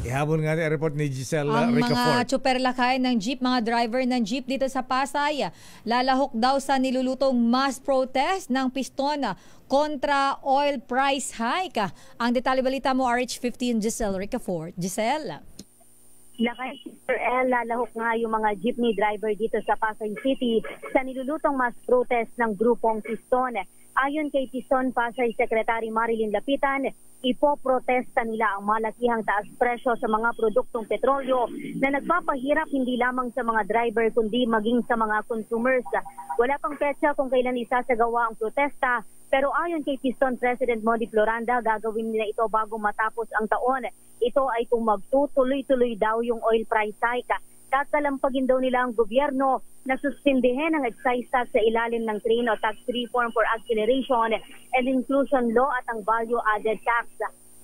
Ihabol nga ang report ni Giselle Ang Ricafort. mga tsuper lakay ng jeep, mga driver ng jeep dito sa Pasay, lalahok daw sa nilulutong mass protest ng piston kontra oil price hike. Ang detalye balita mo, RH15, Giselle Ricafort. Giselle. Lakay, Sir El, lalahok nga yung mga jeepney driver dito sa Pasay City sa nilulutong mass protest ng grupong Piston. Ayon kay Piston Pasay Secretary Marilyn Lapitan, ipoprotesta nila ang malakihang taas presyo sa mga produktong petrolyo na nagpapahirap hindi lamang sa mga driver kundi maging sa mga consumers. Wala pang petsa kung kailan isasagawa ang protesta, pero ayon kay Piston President Modi Floranda, gagawin nila ito bago matapos ang taon. Ito ay kung magtutuloy-tuloy daw yung oil price hike. Tatalampagin daw nila ang gobyerno na suspindihin ang excise tax sa ilalim ng train o tax reform for acceleration and inclusion law at ang value-added tax.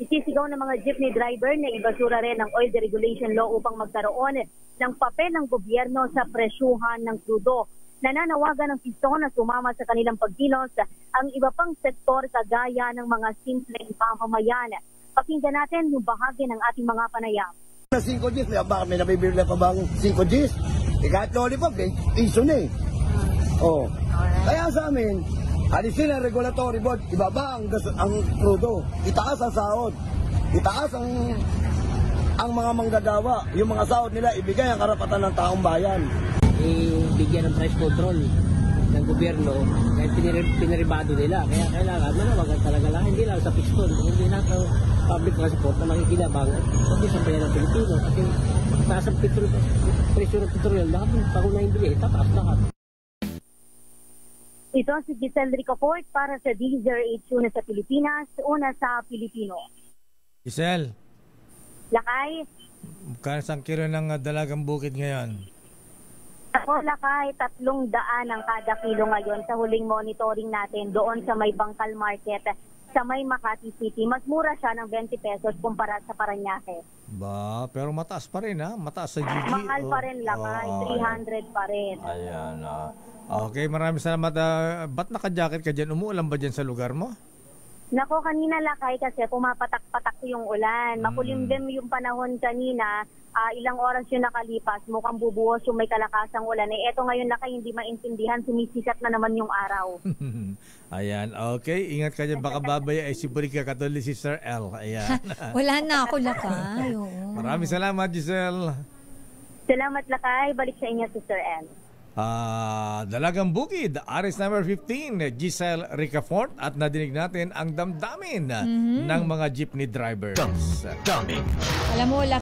Isisigaw ng mga jeepney driver na ibasura rin ang oil deregulation law upang magkaroon ng papel ng gobyerno sa presyuhan ng krudo. Nananawagan ng Piston na sumama sa kanilang pagkilos ang iba pang sektor kagaya ng mga simpleng pamamayan. Pakinggan natin yung bahagi ng ating mga panayam. 5 Gs, may nabibili pa bang 5 Gs? Kahit lollipop, piso na eh. Oh. Kaya sa amin, alisin ang regulatory board, ibaba ang krudo, itaas ang sahod, itaas ang mga manggagawa, yung mga sahod nila, ibigay ang karapatan ng taong bayan. Bigyan ng price control ng gobyerno kahit pinaribado nila. Kaya kailangan manawagan talaga lang, hindi lang sa Piston, hindi lang sa public transport na makikilabang kundi sa bayan ng Pilipino. Kasi taas ang presyo ng petrol, lahat ng pangunahing bili, tataas lahat. Ito si Giselle Ricafort para sa DZRH, una sa Pilipinas, una sa Pilipino. Giselle, Lakay, saan kilo ng dalagang bukid ngayon? ako Lakay, 300 ang kada kilo ngayon sa huling monitoring natin doon sa may Bangkal Market sa may Makati City. Mas mura siya ng 20 pesos kumpara sa Parañaque. Ba, pero mataas pa rin ha? Mataas sa GG. Mahal pa rin Lakay, 300 pa rin. Ayan. Okay, maraming salamat. Ba't naka-jacket ka dyan? Umuulan ba dyan sa lugar mo? Nako, kanina Lakay kasi pumapatak-patak yung ulan. Makulimlim yung panahon kanina. Ilang oras yung nakalipas, mukhang bubuhos yung may kalakasang ulan. Eto ngayon Lakay, hindi maintindihan, sumisikat na naman yung araw. Ayan, okay. Ingat ka dyan. Baka babaya ay siburi ka katulad si Sir L. Ayan. Wala na ako, Lakay. Oo. Maraming salamat, Giselle. Salamat Lakay, balik sa inyo si Sir N. Dalagang Bukid, Aris number 15, Giselle Ricafort, at nadinig natin ang damdamin ng mga jeepney drivers. Alam mo,